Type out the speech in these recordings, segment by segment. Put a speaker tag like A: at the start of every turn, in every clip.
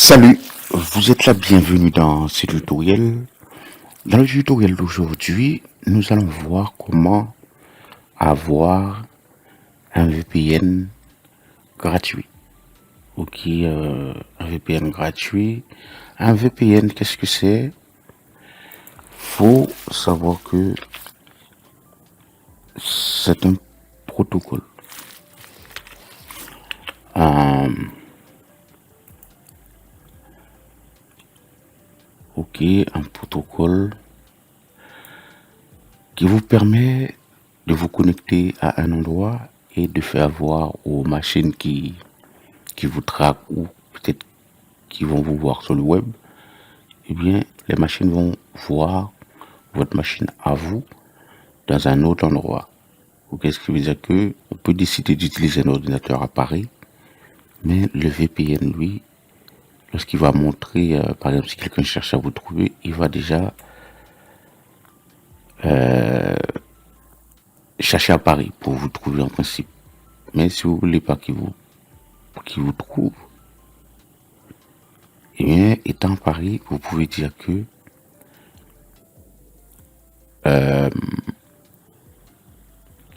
A: Salut, vous êtes la bienvenue dans ce tutoriel. Dans le tutoriel d'aujourd'hui, nous allons voir comment avoir un VPN gratuit. Ok, un VPN gratuit. Un VPN, qu'est-ce que c'est? Faut savoir que c'est un protocole. Ok, un protocole qui vous permet de vous connecter à un endroit et de faire voir aux machines qui vous traquent ou peut-être qui vont vous voir sur le web, eh bien, les machines vont voir votre machine à vous dans un autre endroit. Ok, ce qui veut dire que on peut décider d'utiliser un ordinateur à Paris, mais le VPN, lui, lorsqu'il va montrer, par exemple, si quelqu'un cherche à vous trouver, il va déjà chercher à Paris pour vous trouver en principe. Mais si vous voulez pas qu'il vous trouve, eh bien, étant à Paris, vous pouvez dire que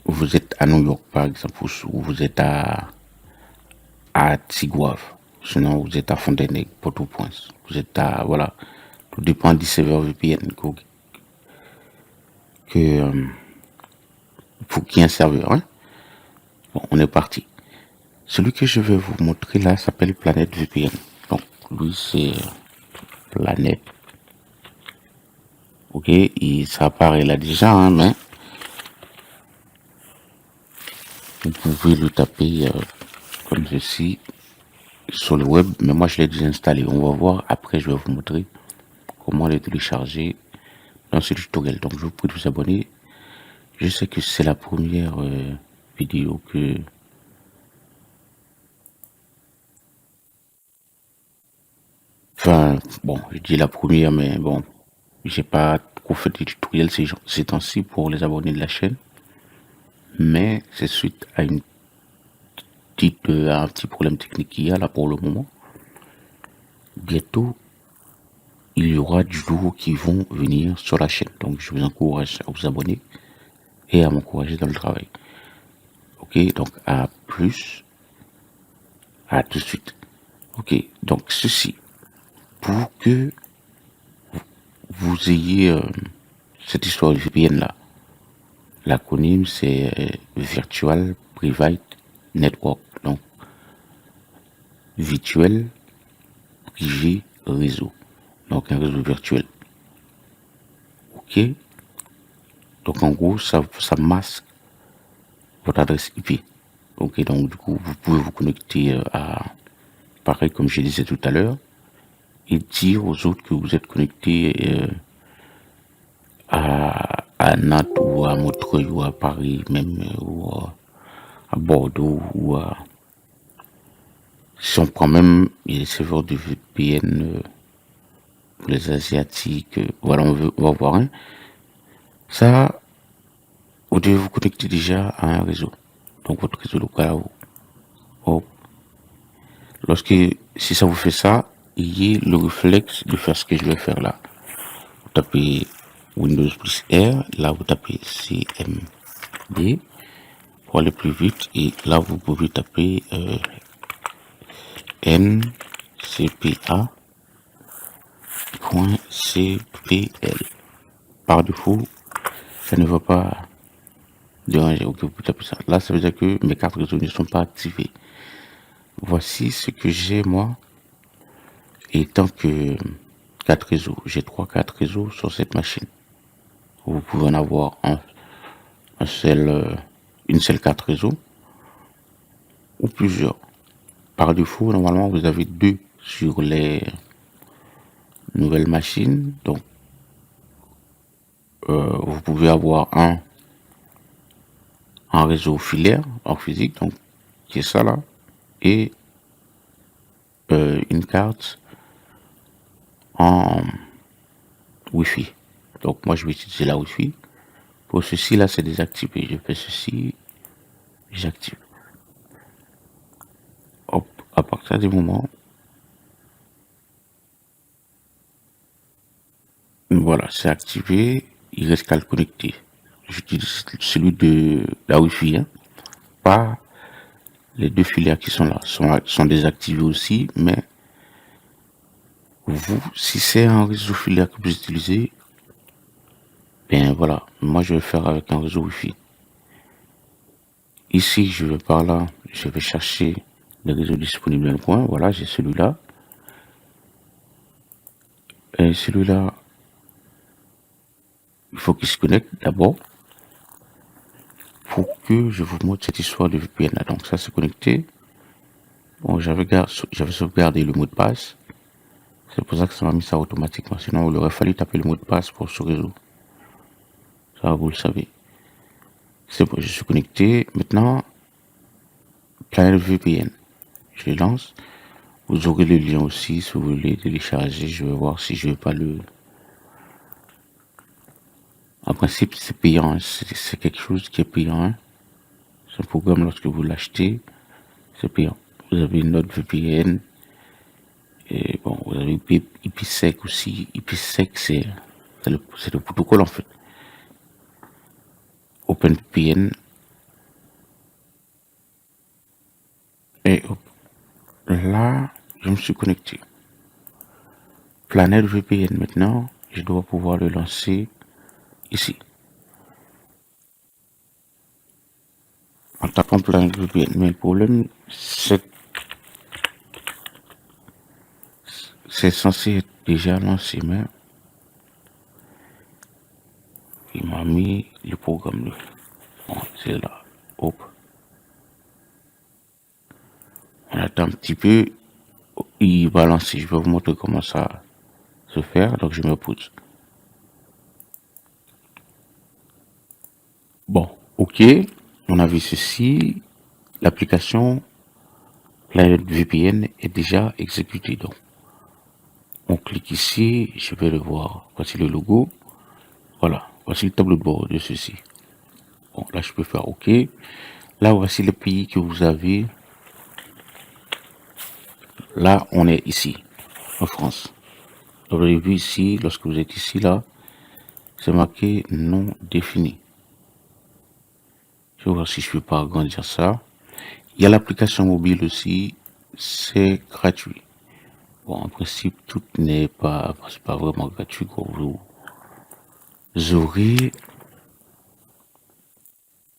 A: vous êtes à New York, par exemple, ou vous êtes à Tigouave. Sinon, vous êtes à Fontenay, Port-au-Prince. Vous êtes à, voilà. Tout dépend du serveur VPN que pour qui est un serveur, hein. Bon, on est parti. Celui que je vais vous montrer là s'appelle Planète VPN. Donc, lui, c'est Planète. Ok, ça apparaît là déjà, hein, mais vous pouvez le taper comme ceci sur le web. Mais moi, je l'ai déjà installé. On va voir. Après, je vais vous montrer comment le télécharger dans ce tutoriel. Donc, je vous prie de vous abonner. Je sais que c'est la première vidéo que... Enfin, bon, je dis la première, mais bon, j'ai pas trop fait de tutoriels ces temps-ci pour les abonnés de la chaîne. Mais c'est suite à un petit problème technique qu'il y a là pour le moment. Bientôt, il y aura du lourd qui vont venir sur la chaîne. Donc, je vous encourage à vous abonner et à m'encourager dans le travail. Ok, donc à plus, à tout de suite. Ok, donc ceci, pour que vous ayez cette histoire de VPN là, l'acronyme c'est Virtual Private Network, donc virtuel privé réseau, donc un réseau virtuel. Ok, donc en gros ça masque votre adresse IP. Ok, donc du coup vous pouvez vous connecter à, pareil comme je disais tout à l'heure, et dire aux autres que vous êtes connecté à Nantes ou à Montreuil ou à Paris même ou à Bordeaux ou à... Si on prend même les serveurs de VPN pour les Asiatiques, voilà, on va voir. Hein. Ça, vous devez vous connecter déjà à un réseau. Donc votre réseau local à vous. Oh. Si ça vous fait ça, ayez le réflexe de faire ce que je vais faire là. Vous tapez Windows plus R, là vous tapez CMD pour aller plus vite et là vous pouvez taper ncpa.cpl. Par défaut, ça ne va pas déranger. Ok, vous tapez ça. Là, ça veut dire que mes cartes réseau ne sont pas activées. Voici ce que j'ai moi. Et tant que 4 réseaux, j'ai 4 réseaux sur cette machine. Vous pouvez en avoir une seule carte réseau ou plusieurs. Par défaut, normalement, vous avez 2 sur les nouvelles machines. Donc, vous pouvez avoir un réseau filaire en physique, donc qui est ça là, et une carte en Wi-Fi. Donc moi je vais utiliser la Wi-Fi. Pour ceci là c'est désactivé. Je fais ceci, j'active. Hop, à partir du moment Voilà, c'est activé, il reste qu'à le connecter. J'utilise celui de la Wi-Fi, hein. Pas les deux filières qui sont là, sont désactivés aussi, mais vous, si c'est un réseau filaire que vous utilisez, bien voilà, moi je vais faire avec un réseau Wi-Fi. Ici, je vais par là, je vais chercher le réseau disponible dans le coin, voilà, j'ai celui-là. Et celui-là, il faut qu'il se connecte d'abord pour que je vous montre cette histoire de VPN là. Donc ça c'est connecté. Bon, j'avais sauvegardé le mot de passe. C'est pour ça que ça m'a mis ça automatiquement. Sinon, il aurait fallu taper le mot de passe pour ce réseau. Ça, vous le savez. C'est bon, je suis connecté. Maintenant, Planète VPN. Je le lance. Vous aurez le lien aussi si vous voulez télécharger. Je vais voir si je vais pas le... En principe, c'est payant. C'est quelque chose qui est payant, hein. C'est un programme, lorsque vous l'achetez, c'est payant. Vous avez NordVPN. Et bon, vous avez IPsec aussi. IPsec, c'est le protocole en fait. OpenVPN. Et là, je me suis connecté. Planète VPN maintenant, je dois pouvoir le lancer ici. En tapant Planète VPN. Mais le problème, c'est censé être déjà lancé, mais il m'a mis le programme là. Bon, c'est là. Hop. On attend un petit peu. Il va lancer. Je vais vous montrer comment ça se fait. Donc je me pose. Bon, ok. On a vu ceci. L'application Planète VPN est déjà exécutée. Donc, on clique ici. Je vais le voir. Voici le logo. Voilà. Voici le tableau de bord de ceci. Bon, là, je peux faire OK. Là, voici le pays que vous avez. Là, on est ici, en France. Donc, vous avez vu ici, lorsque vous êtes ici, là, c'est marqué non défini. Je vais voir si je peux pas agrandir ça. Il y a l'application mobile aussi, c'est gratuit. Bon, en principe, tout n'est pas, c'est pas vraiment gratuit. Vous aurez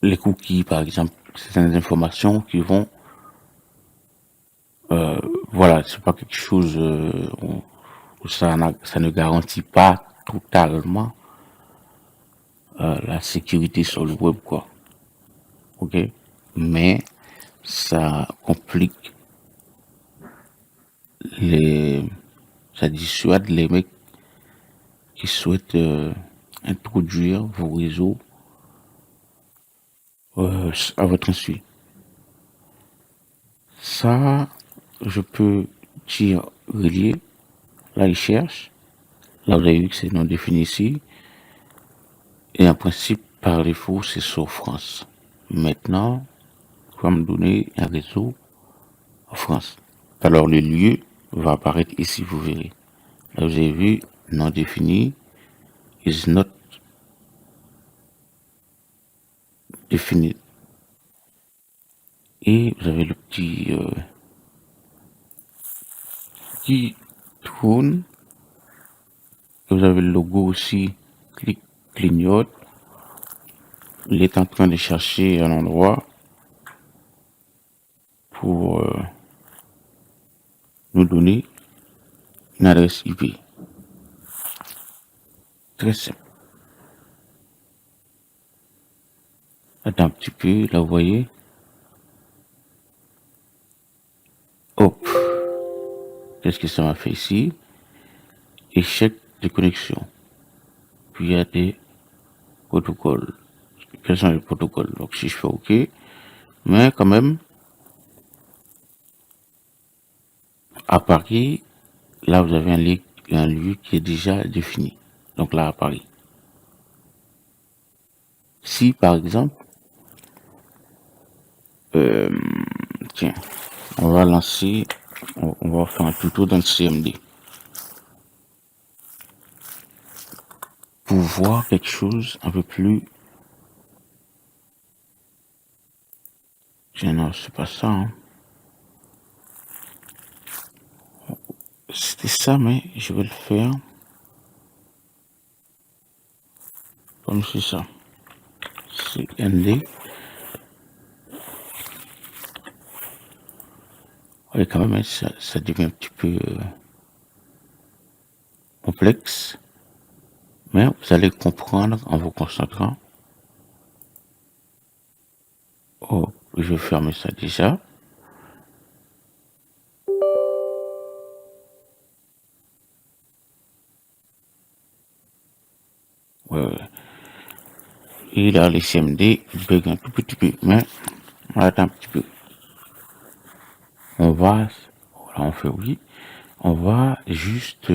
A: les cookies, par exemple, certaines informations qui vont, voilà, c'est pas quelque chose, où ça ne garantit pas totalement la sécurité sur le web, quoi. Ok, mais ça complique les, ça dissuade les mecs qui souhaitent introduire vos réseaux à votre insu. Ça, je peux dire relier. Là, il cherche. Là, vous avez vu que c'est non défini ici. Et en principe, par défaut, c'est sur France. Maintenant, il va me donner un réseau en France. Alors, le lieu va apparaître ici, vous verrez. Là, vous avez vu, non défini, is not défini. Et vous avez le petit qui tourne. Et vous avez le logo aussi, clignote. Il est en train de chercher un endroit pour nous donner une adresse IP. Très simple. Attends un petit peu, là vous voyez. Hop. Qu'est-ce que ça m'a fait ici? Échec de connexion. Puis il y a des protocoles. Quels sont les protocoles? Donc si je fais OK, mais quand même, à Paris, là vous avez un lieu qui est déjà défini. Donc là à Paris. Si par exemple, tiens, on va lancer, on va faire un tuto dans le CMD. pour voir quelque chose un peu plus... Tiens, non, c'est pas ça. Hein. C'était ça, mais je vais le faire comme c'est ça. C'est ND. Oui, quand même, ça devient un petit peu complexe. Mais vous allez comprendre en vous concentrant. Oh, je vais fermer ça déjà. Ouais, ouais. Et là, les CMD, ils bug un tout petit peu. Mais on attend un petit peu. On va, voilà, on fait oui. On va juste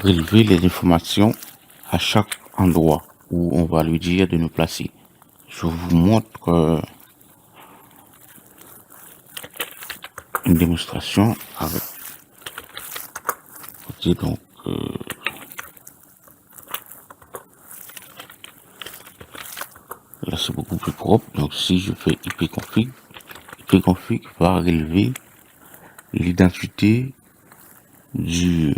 A: relever les informations à chaque endroit où on va lui dire de nous placer. Je vous montre une démonstration avec. Ok, donc là c'est beaucoup plus propre. Donc si je fais ipconfig, ipconfig va relever l'identité du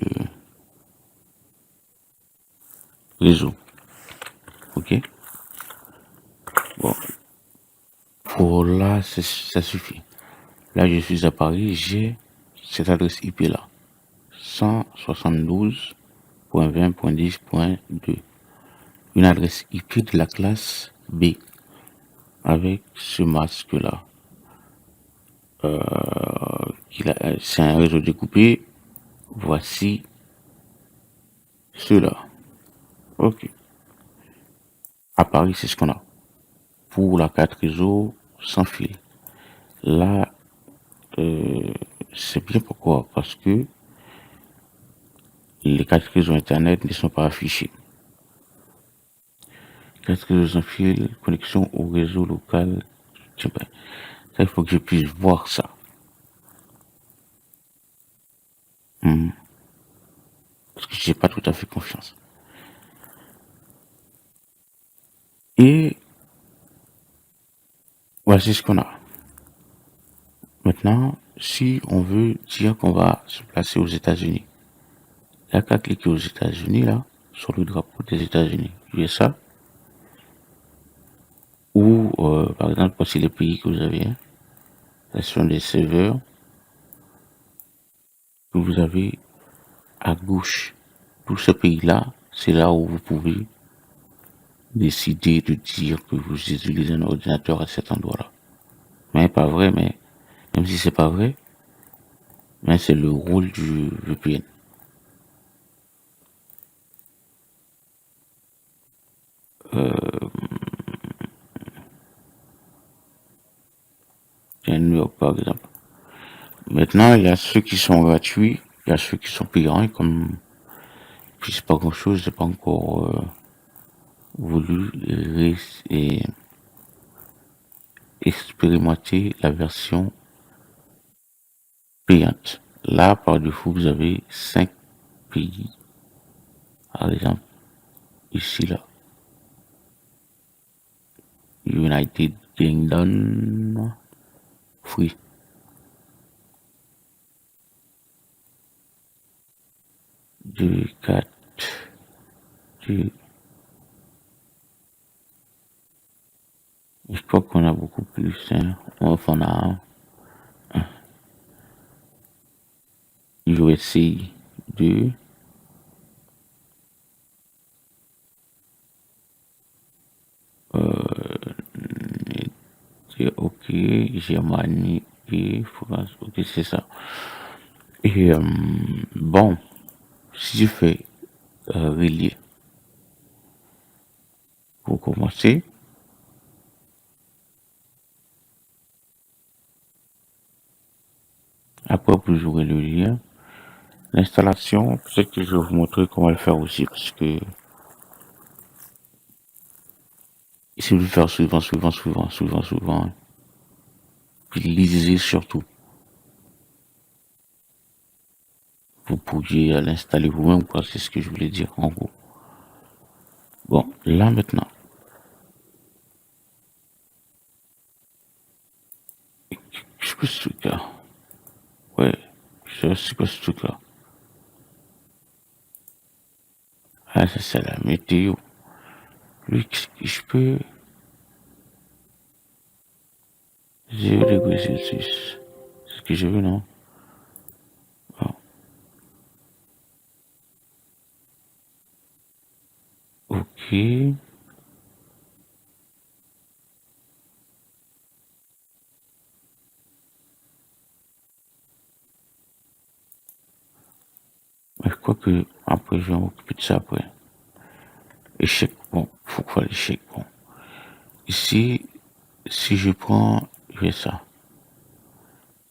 A: réseau. Ok. Bon, pour là ça suffit. Là je suis à Paris, j'ai cette adresse IP là, 172.20.10.2, une adresse IP de la classe B avec ce masque là. C'est un réseau découpé. Voici cela. Ok. À Paris, c'est ce qu'on a. Pour la carte réseau sans fil. Là, c'est bien pourquoi. Parce que les cartes réseau Internet ne sont pas affichées. Carte réseau sans fil, connexion au réseau local. Tiens, ben, ça, il faut que je puisse voir ça. Parce que j'ai pas tout à fait confiance. Et voici ce qu'on a. Maintenant, si on veut dire qu'on va se placer aux États-Unis, il n'y a qu'à cliquer aux États-Unis, là, sur le drapeau des États-Unis, USA, ou par exemple, voici les pays que vous avez, hein. Ce sont des serveurs que vous avez à gauche. Tous ces pays-là, c'est là où vous pouvez décider de dire que vous utilisez un ordinateur à cet endroit-là. Mais pas vrai, mais même si c'est pas vrai, mais c'est le rôle du VPN. New York, par exemple. Maintenant, il y a ceux qui sont gratuits, il y a ceux qui sont payants, et comme puis c'est pas grand chose, j'ai pas encore voulu et expérimenter la version payante. Là, par défaut, vous avez 5 pays. Par exemple, ici, là. United Kingdom, free. Deux, quatre, deux. Je crois qu'on a beaucoup plus, hein. Enfin, on a USA 2. C'est ok, Germanie et France, ok, c'est ça. Et bon, si je fais relier pour commencer, après vous jouer le lien, l'installation, peut-être que je vais vous montrer comment le faire aussi, parce que si vous le faire souvent, puis lisez surtout. vous pourriez l'installer vous-même, quoi. C'est ce que je voulais dire, en gros. Bon, là, maintenant, je peux ce truc-là. Ouais, je sais pas ce truc-là. Ah, ça, c'est la météo. Lui, qu'est-ce que je peux... 0°C. C'est ce que je veux, non? Ah, ok. Mais je crois que après, je vais m'occuper de ça après. Échec, bon, faut faire l'échec, bon. Ici, si je prends, j'ai ça.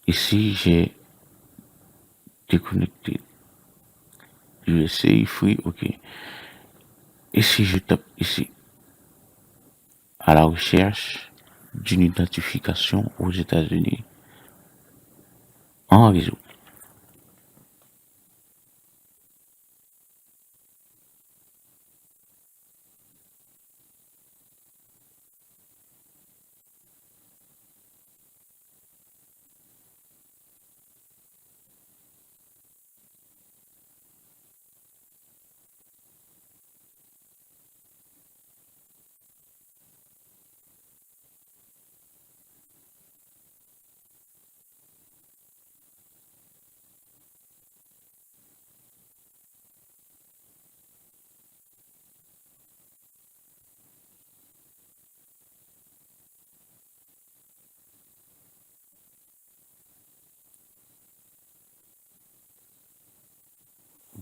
A: Ici, j'ai déconnecté. USA, free, ok. Et si je tape ici, à la recherche d'une identification aux États-Unis, en réseau.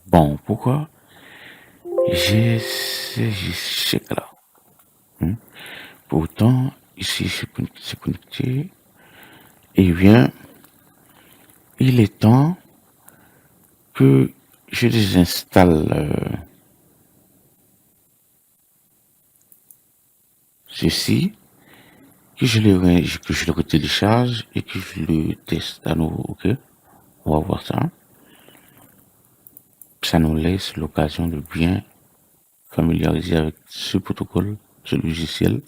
A: Bon, pourquoi j'ai ces échecs là? Hein? Pourtant, ici, c'est connecté. Eh bien, il est temps que je désinstalle ceci, que je le retélécharge et que je le teste à nouveau, ok? On va voir ça. Ça nous laisse l'occasion de bien familiariser avec ce protocole, ce logiciel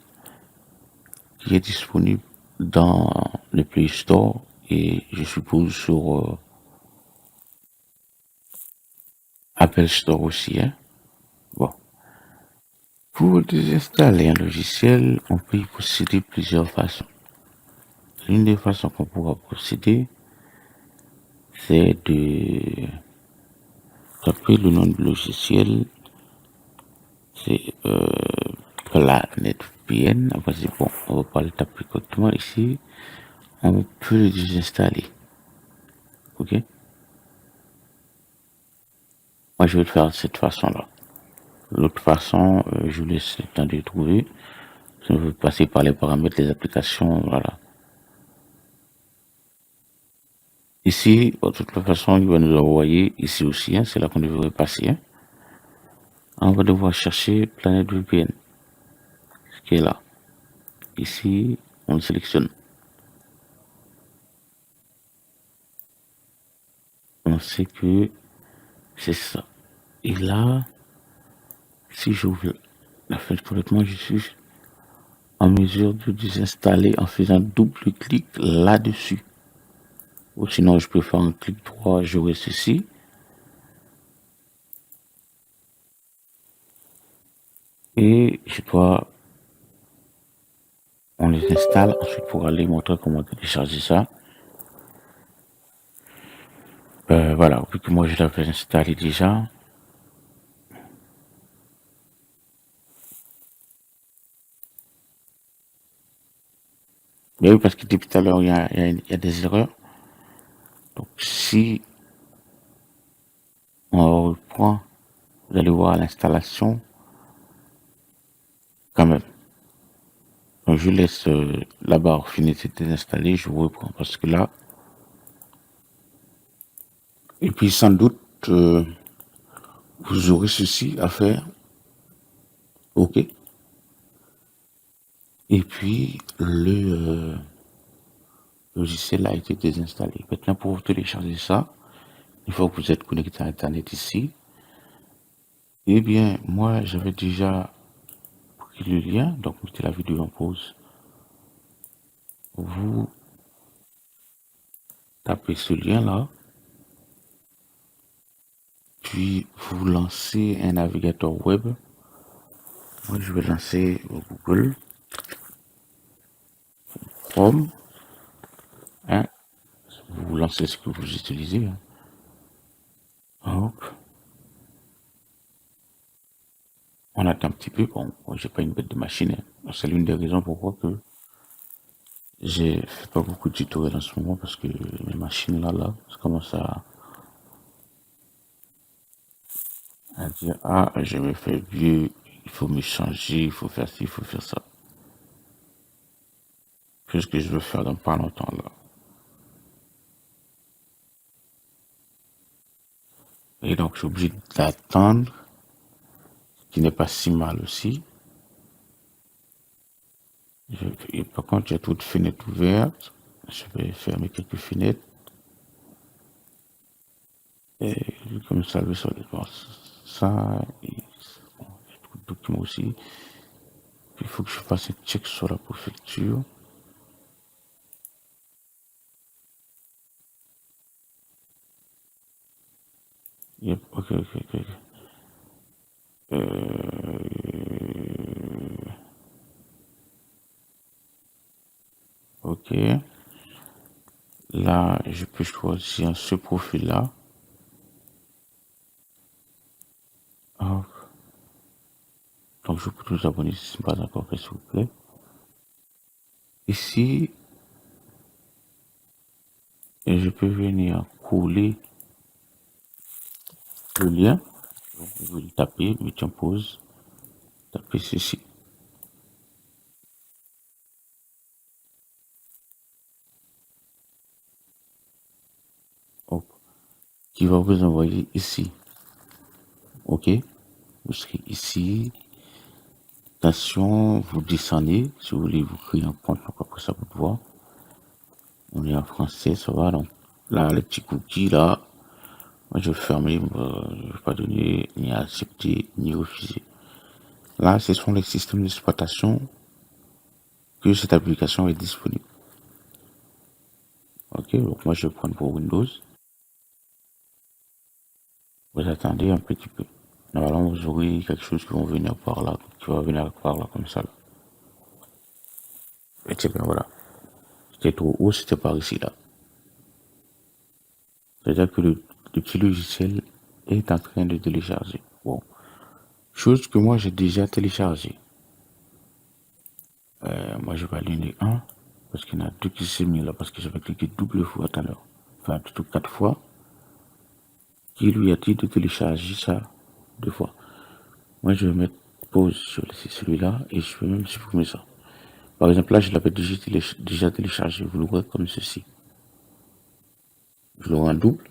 A: qui est disponible dans le Play Store et je suppose sur Apple Store aussi, hein. Bon. Pour désinstaller un logiciel, on peut y procéder de plusieurs façons. L'une des façons qu'on pourra procéder, c'est de taper le nom du logiciel, c'est Planet VPN. Après, c'est bon, on va pas le taper correctement ici. On peut le désinstaller. Ok? Moi, je vais le faire de cette façon-là. L'autre façon, je vous laisse le temps de le trouver. Je veux passer par les paramètres des applications, voilà. Ici, de toute façon, il va nous envoyer ici aussi, hein, c'est là qu'on devrait passer. Hein. On va devoir chercher Planète VPN, ce qui est là. Ici, on le sélectionne. On sait que c'est ça. Et là, si j'ouvre la fenêtre complètement, je suis en mesure de désinstaller en faisant double clic là-dessus. Ou sinon, je peux faire un clic droit, j'aurai ceci. Et je dois, on les installe ensuite pour aller montrer comment télécharger ça. Voilà, vu que moi je l'avais installé déjà. Mais oui, parce que depuis tout à l'heure, il y a des erreurs. Donc, si on reprend, vous allez voir l'installation, quand même. Donc, je laisse la barre finir de désinstaller, je vous reprends parce que là. Et puis, sans doute, vous aurez ceci à faire. OK. Et puis, le logiciel a été désinstallé. Maintenant, pour télécharger ça, une fois que vous êtes connecté à Internet ici, eh bien, moi, j'avais déjà pris le lien, donc mettez la vidéo en pause. Vous tapez ce lien-là, puis vous lancez un navigateur web. Moi, je vais lancer Google Chrome. Hein, vous lancez ce que vous utilisez. Hein. Hop. On attend un petit peu. Bon, j'ai pas une bête de machine. Hein. C'est l'une des raisons pourquoi que j'ai fait pas beaucoup de tutoriels en ce moment parce que mes machines là, ça commence à dire ah, je me fais vieux, il faut me changer, il faut faire ci, il faut faire ça. C'est ce que je veux faire dans pas longtemps là. Et donc, je suis obligé d'attendre, ce qui n'est pas si mal aussi. Et par contre, j'ai toutes fenêtres ouvertes. Je vais fermer quelques fenêtres. Et comme ça, le sol, ça, et bon, j'ai beaucoup de documents aussi. Puis, il faut que je fasse un check sur la préfecture. Yep, ok, ok, ok. Ok. Là, je peux choisir ce profil-là. Hop. Donc, je peux tous abonner si ce n'est pas encore fait, s'il vous plaît. Ici, et je peux venir coller le lien. Donc, vous le tapez, mettez en pause, tapez ceci. Hop. Qui va vous envoyer ici. Ok. Vous serez ici. Attention, vous descendez. Si vous voulez vous créer un compte, donc après ça vous voir. On est en français, ça va. Donc là, les petits cookies là. Moi, je vais fermer, je ne vais pas donner, ni accepter, ni refuser. Là, ce sont les systèmes d'exploitation que cette application est disponible. Ok, donc moi, je vais prendre pour Windows. Vous attendez un petit peu. Normalement, vous aurez quelque chose qui va venir par là, comme ça. Là. Et bien, voilà. C'était trop haut, c'était par ici, là. C'est-à-dire que le petit logiciel est en train de télécharger. Bon. Chose que moi, j'ai déjà téléchargé. Moi, je vais aller un parce qu'il y en a deux qui s'est mis là, parce que j'avais cliqué double fois tout à l'heure. Enfin, plutôt 4 fois. Qui lui a dit de télécharger ça 2 fois. Moi, je vais mettre pause sur celui-là et je vais même supprimer ça. Par exemple, là, je l'avais déjà téléchargé. Vous le voyez comme ceci. Je l'aurai en double.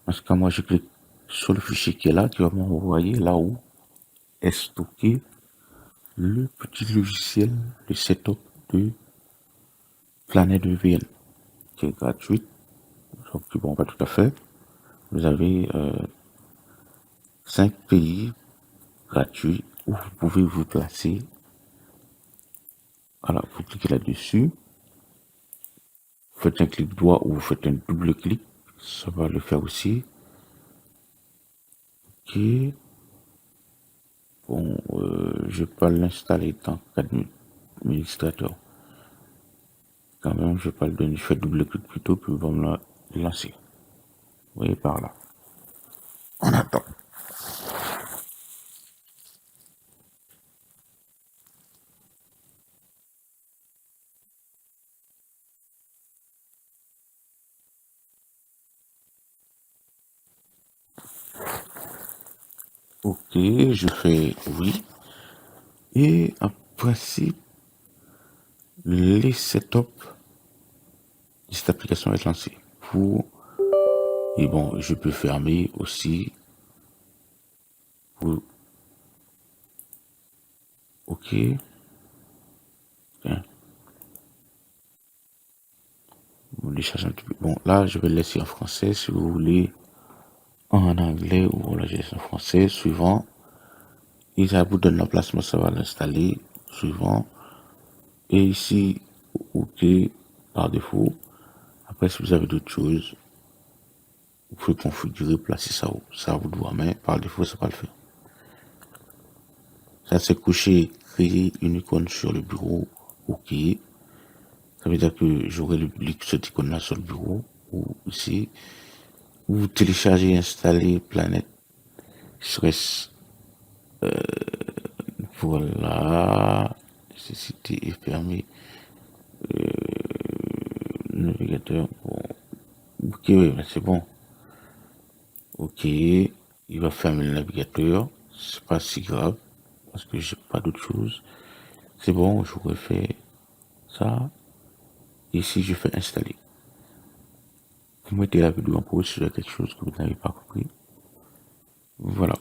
A: En ce cas, moi, je clique sur le fichier qui est là, qui va m'envoyer là où est stocké le petit logiciel, le setup de Planète VPN, qui est gratuit. Donc, bon, pas tout à fait. Vous avez 5 pays gratuits où vous pouvez vous placer. Alors, vous cliquez là-dessus. Vous faites un clic droit ou vous faites un double clic. Ça va le faire aussi. Ok. Bon, je vais pas l'installer tant qu'administrateur. Quand même, je vais pas le donner. Je fais double clic plutôt, puis il va me la lancer. Vous voyez par là. On attend. Ok, je fais oui. Et en principe, les setup de cette application est lancé. Et bon, je peux fermer aussi. Ok. Bien. Vous les cherchez un petit peu. Bon, là, je vais le laisser en français si vous voulez. en anglais ou la gestion en français, suivant. Et ça vous donne l'emplacement, ça va l'installer, suivant. Et ici, OK, par défaut. Après, si vous avez d'autres choses, vous pouvez configurer, placer ça vous doit, mais par défaut, ça va le faire. Ça, c'est cocher, créer une icône sur le bureau, OK. Ça veut dire que j'aurai cette icône-là sur le bureau, ou ici. Vous téléchargez et installez Planète Stress. Voilà. Nécessité et permis. Navigateur. Bon. OK, oui, c'est bon. OK. Il va fermer le navigateur. C'est pas si grave. Parce que j'ai pas d'autre chose. C'est bon, je refais ça. Ici, je fais installer. Vous mettez la vidéo en pause si il y a quelque chose que vous n'avez pas compris. Voilà.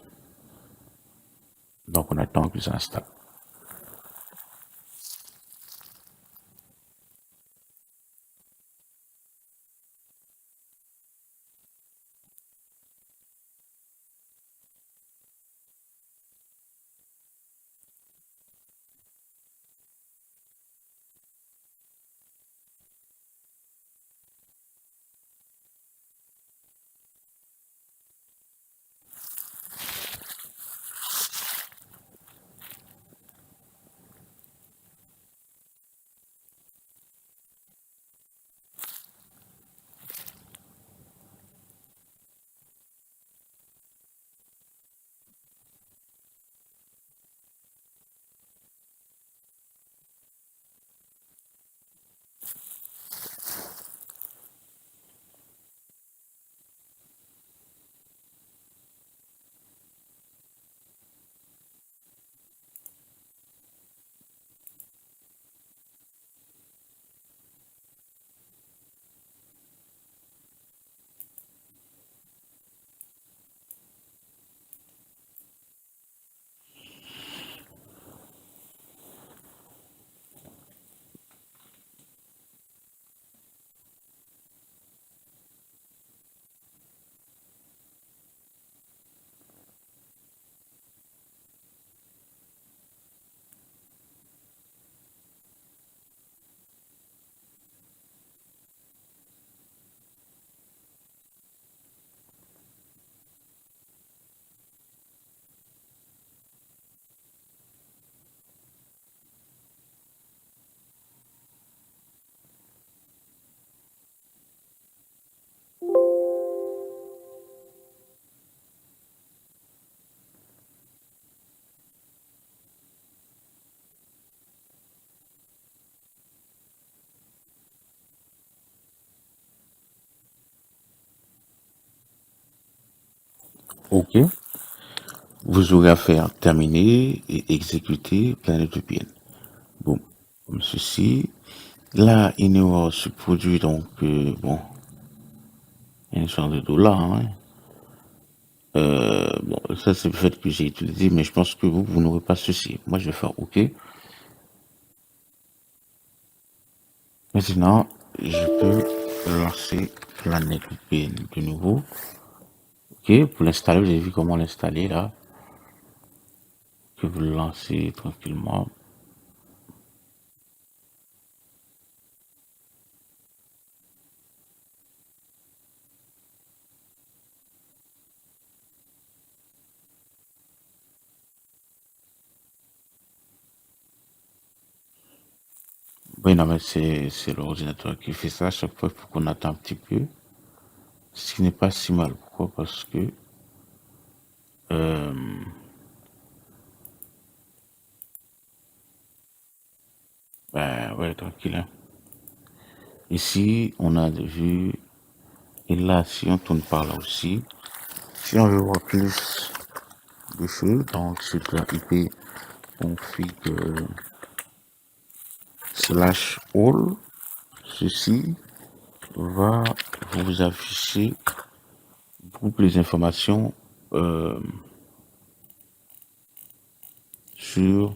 A: Donc, on attend que ça installe. OK. Vous aurez à faire terminer et exécuter Planète VPN. Bon. Comme ceci. Là, une erreur se produit, donc, bon, une sorte de dollar, hein. Bon, ça, c'est le fait que j'ai utilisé, mais je pense que vous n'aurez pas ceci. Moi, je vais faire OK. Maintenant, je peux lancer Planète VPN de nouveau. OK, pour l'installer, vous avez vu comment l'installer là. Que vous le lancez tranquillement. Oui, non, mais c'est l'ordinateur qui fait ça à chaque fois. Il faut qu'on attend un petit peu. Ce qui n'est pas si mal. Pourquoi? Parce que euh, ben ouais, tranquille, hein. Ici, on a vu, et là, si on tourne par là aussi, si on veut voir plus de choses, donc sur la IP config slash all, ceci va vous afficher beaucoup plus d'informations euh, sur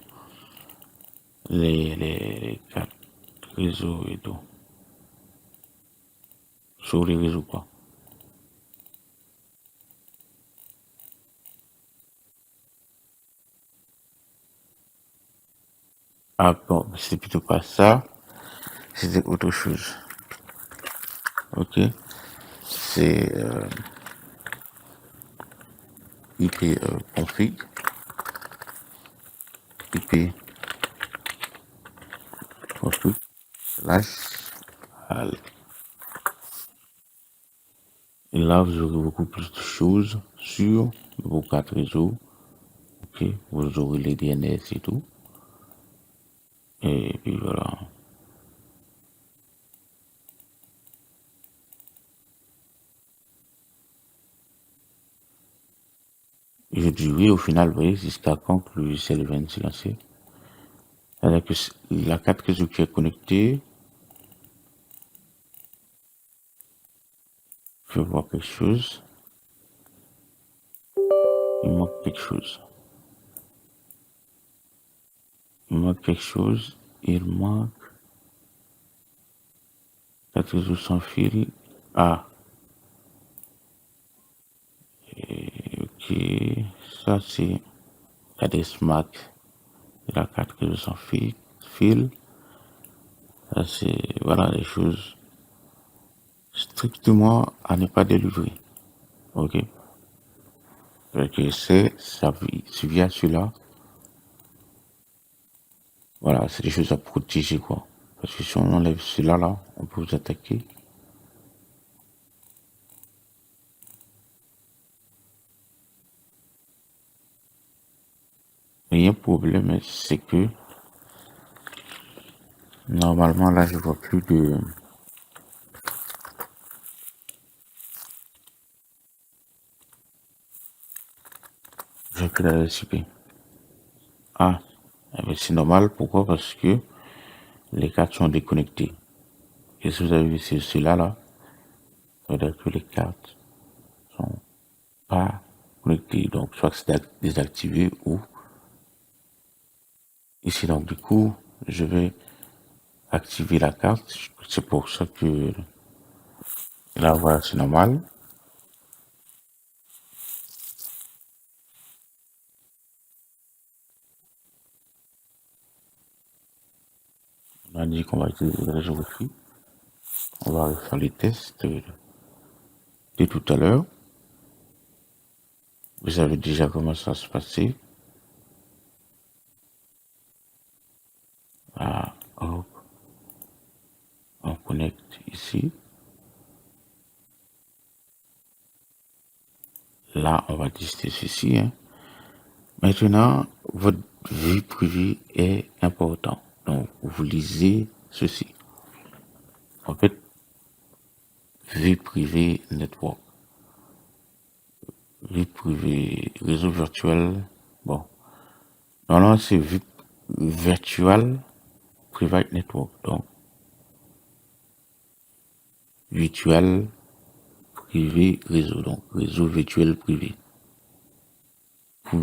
A: les quatre réseaux et tout. Sur les réseaux quoi. Ah bon, c'est plutôt pas ça, c'était autre chose. Ok, c'est IP config, IP config, slash al. Et là, vous aurez beaucoup plus de choses sur vos cartes réseau. Ok, vous aurez les DNS et tout. Et puis voilà. Et je dis oui, au final, vous voyez, jusqu'à quand que le logiciel vient de se lancer. C'est-à-dire que la carte réseau qui est connectée, je vais voir quelque chose. Il manque quelque chose. Il manque quelque chose. Il manque carte réseau sans fil. Ah, ok. Ça, c'est l'adresse MAC de la carte réseau sans fil. Ça, c'est, voilà, les choses strictement à ne pas délivrer. Ok. Donc, c'est via celui-là. Voilà, c'est des choses à protéger, quoi. Parce que si on enlève celui-là, là, on peut vous attaquer. Mais il y a un problème, c'est que normalement, là, je vois plus de. J'ai que la récipe. Ah, eh ben, c'est normal. Pourquoi? Parce que les cartes sont déconnectées. Et si vous avez vu celui-là, là, ça veut dire que les cartes sont pas connectées. Donc, soit que c'est désactivé ou ici. Donc, du coup, je vais activer la carte. C'est pour ça que là, voilà, c'est normal. On a dit qu'on va utiliser le réseau Wi-Fi. On va faire les tests de tout à l'heure. Vous savez déjà comment ça se passait. Ah, hop, on connecte ici. Là, on va tester ceci. Hein. Maintenant, votre vie privée est importante. Donc, vous lisez ceci. En fait, vie privée network. Vie privée, réseau virtuel. Bon. Non, c'est vie virtual private network. Donc, virtual privé réseau. Donc, réseau virtuel privé. Vous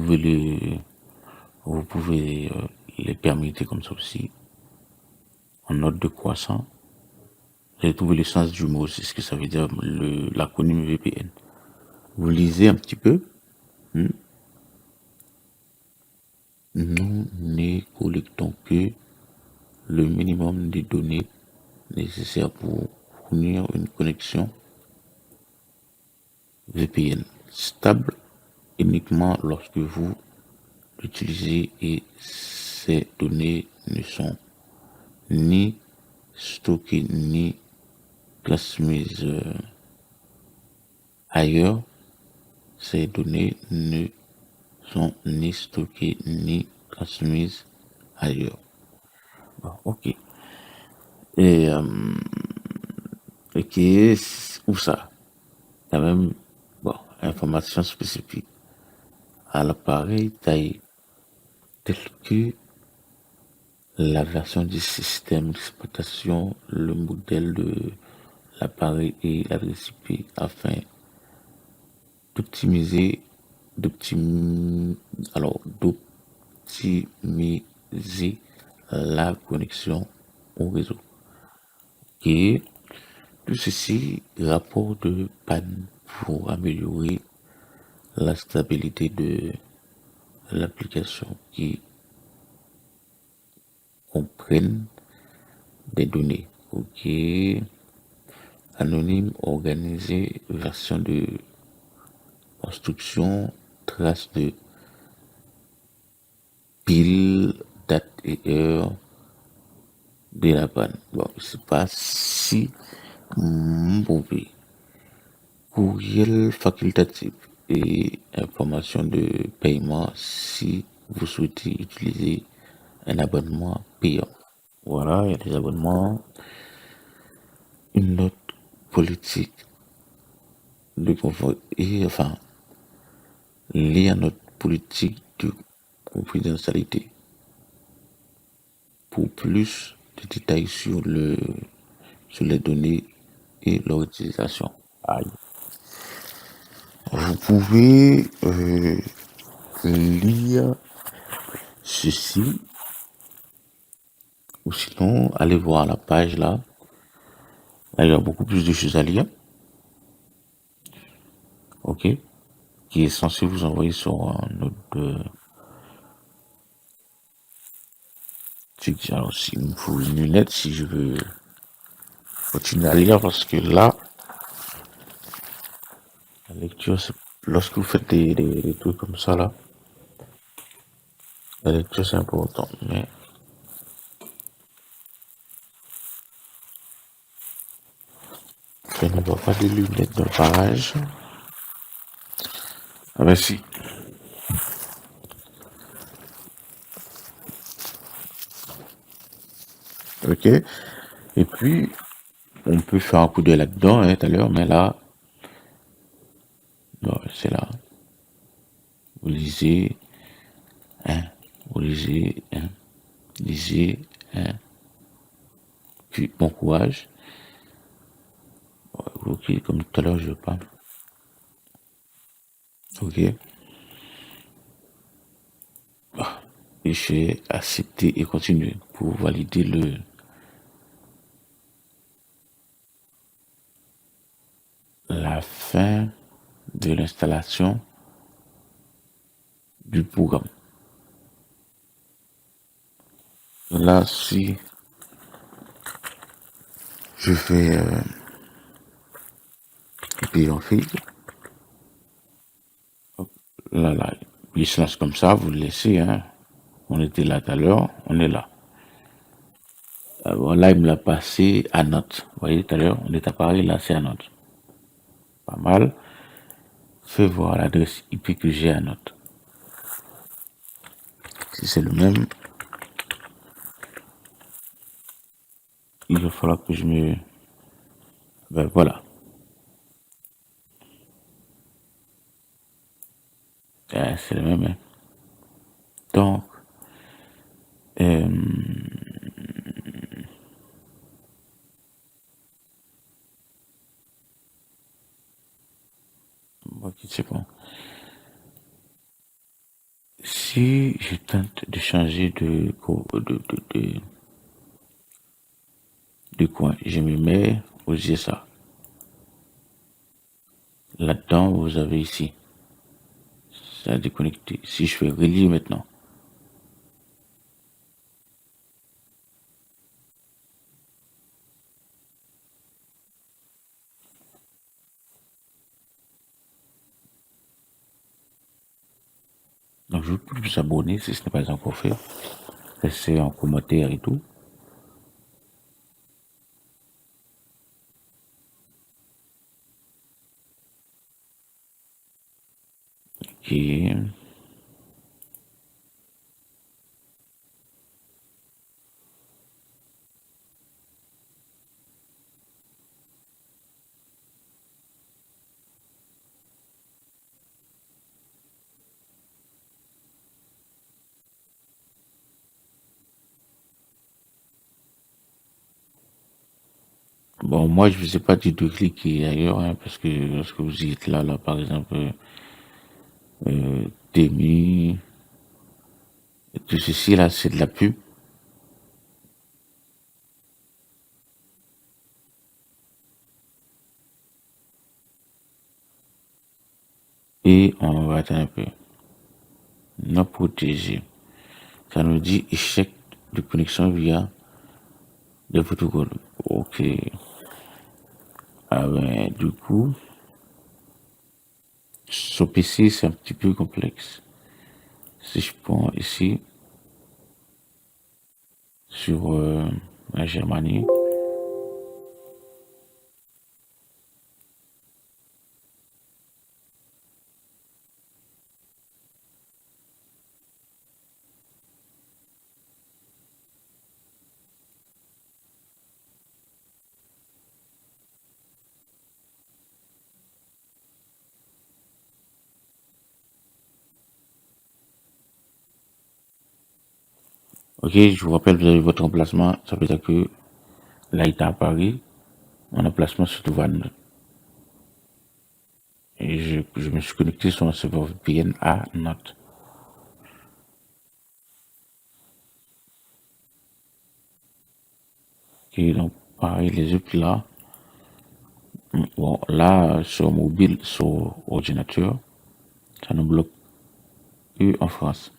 A: pouvez les permettre comme ça aussi. En note de croissant. J'ai trouvé le sens du mot, c'est ce que ça veut dire, l'acronyme VPN. Vous lisez un petit peu. Nous ne collectons que le minimum de données nécessaires pour fournir une connexion VPN stable uniquement lorsque vous l'utilisez et ces données ne sont ni stockées ni transmises ailleurs. Ces données ne sont ni stockées ni transmises ailleurs. Bon, ok. Et ok, où ça? Quand même, bon, information spécifique à l'appareil taille tel que la version du système d'exploitation, le modèle de l'appareil et l'adresse IP afin d'optimiser, d'optimiser la connexion au réseau. Et tout ceci, rapport de panne pour améliorer la stabilité de l'application qui comprennent des données. Ok. Anonyme, organisé, version de construction, trace de pile, date et heure de la panne. Bon, je sais pas si mauvais. Courriel facultatif et information de paiement si vous souhaitez utiliser un abonnement payant. Voilà, il y a des abonnements. Une note politique de confort et enfin lire notre politique de confidentialité pour plus de détails sur les données et leur utilisation. Aïe. Vous pouvez lire ceci ou sinon allez voir la page là. Là, il y a beaucoup plus de choses à lire. Ok. Qui est censé vous envoyer sur un autre alors, il me faut une lunette si je veux continuer à lire parce que là, la lecture, lorsque vous faites des trucs comme ça là, la lecture c'est important. Mais je ne vois pas des lunettes dans le parage. Ah ben si. Ok. Et puis, on peut faire un coup d'œil là-dedans, tout à l'heure, mais là, non, c'est là. Vous lisez, vous lisez, puis bon courage. Ok, comme tout à l'heure, je veux pas. Ok. Et je vais accepter et continuer pour valider la fin de l'installation du programme. Là, si je fais payer en fil, là, il se lance comme ça, vous le laissez, hein. On était là tout à l'heure, on est là. Bon, là, il me l'a passé à note. Vous voyez, tout à l'heure, on est à Paris, là, c'est à note. Pas mal. Fais voir l'adresse IP que j'ai à note. Si c'est le même, il va falloir que je me... Ben voilà. C'est le même, hein. Donc, ok, c'est bon. Si je tente de changer de coin, je me mets aux USA. Là-dedans, vous avez ici. Ça a déconnecté. Si je fais relier maintenant. Donc, je peux vous abonner si ce n'est pas encore fait. Laissez en commentaire et tout. Ok. Bon, moi, je ne vous ai pas dit de cliquer ailleurs, hein, parce que lorsque vous y êtes là, par exemple, Temi, tout ceci, là, c'est de la pub. Et on va attendre un peu. Non protégé. Ça nous dit échec de connexion via des protocoles. Ok. Ah ben, du coup, sur PC, c'est un petit peu complexe. Si je prends ici, sur la Germanie, ok, je vous rappelle, vous avez votre emplacement, ça veut dire que là, il est à Paris, mon emplacement se trouve à Nantes. Et je me suis connecté sur un serveur VPN à Nantes. Et donc, pareil, les autres là, bon, là, sur mobile, sur ordinateur, ça nous bloque en France.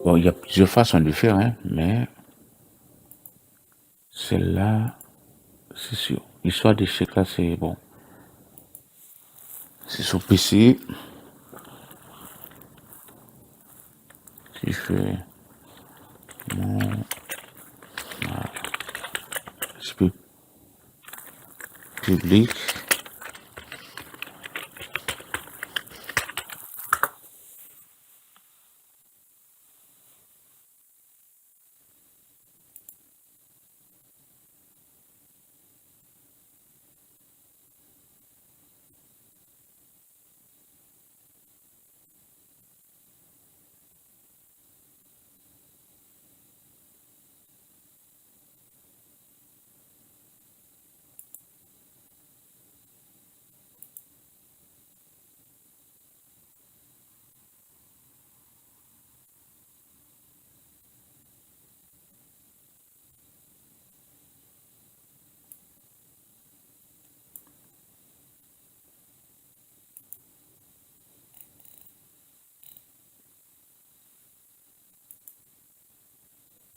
A: Bon, il y a plusieurs façons de faire, hein, mais celle-là, c'est sûr. L'histoire des chèques, là, c'est bon. C'est sur PC. Si je fais mon je public,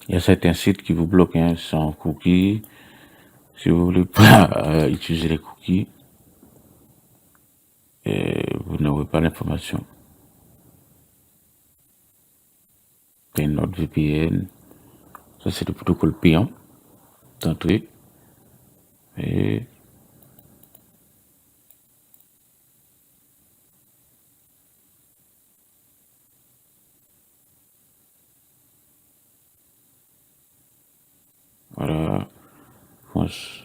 A: il y a certains sites qui vous bloquent, hein, sans cookies. Si vous voulez pas utiliser les cookies, vous n'aurez pas l'information. Et notre VPN, ça c'est le protocole payant d'entrée. Et voilà, France,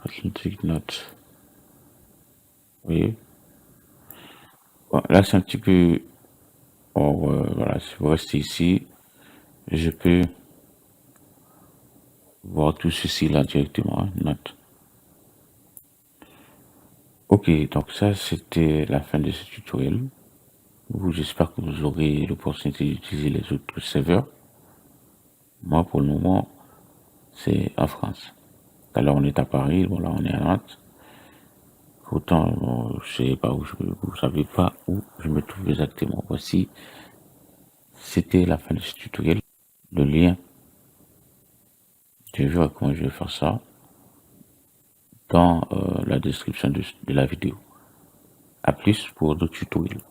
A: Atlantic Note. Vous voyez? Bon, là c'est un petit peu. Or, voilà, si vous restez ici, je peux voir tout ceci là directement, hein, note. Ok, donc ça c'était la fin de ce tutoriel. J'espère que vous aurez l'opportunité d'utiliser les autres serveurs. Moi pour le moment, c'est en France. Tout à l'heure on est à Paris, bon là on est à Nantes. Pourtant, je sais pas où vous savez pas où je me trouve exactement. Voici, c'était la fin de ce tutoriel. Le lien, je verrai comment je vais faire ça dans la description de la vidéo. À plus pour d'autres tutoriels.